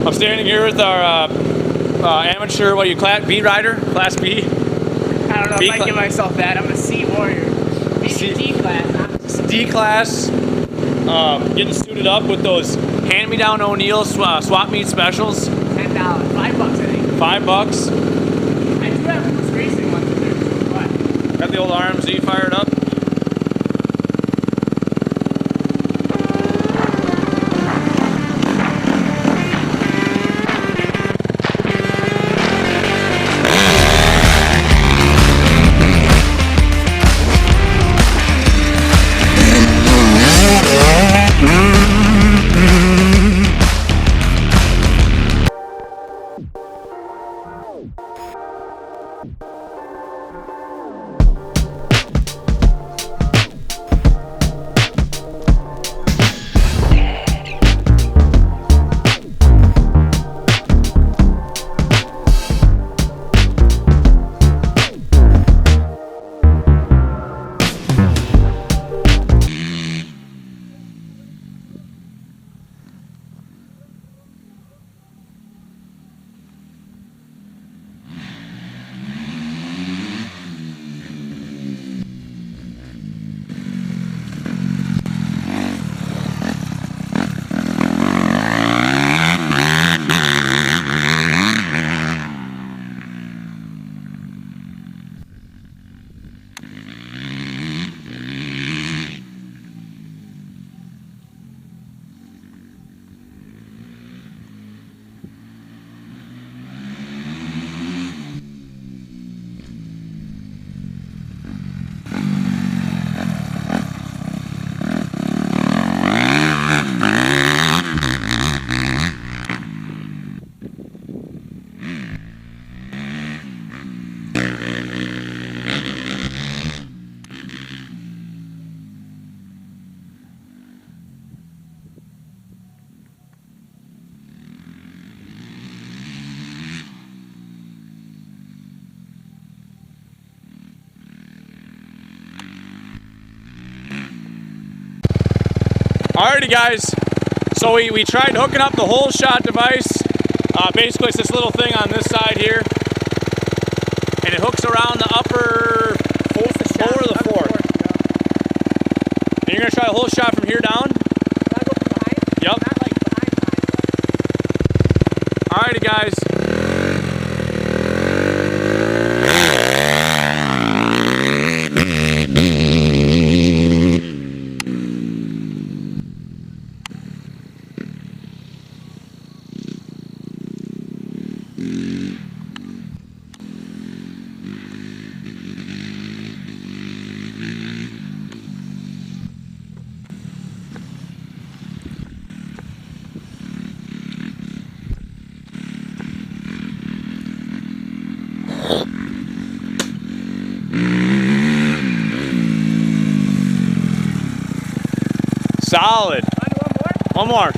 I'm standing here with our amateur, class B rider, class B. I don't know if I give myself that. I'm a C warrior. Maybe D class. D class. Getting suited up with those hand-me-down O'Neill swap meet specials. $10, $5 I think. $5. I do have those racing ones in there. What? Got the old RMZ fired up. Alrighty guys, so we tried hooking up the holeshot device. Basically it's this little thing on this side here, and it hooks around the upper four or the fourth. And you're going to try the holeshot from here down? Yep. Alrighty guys. Solid. One more.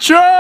Cheers!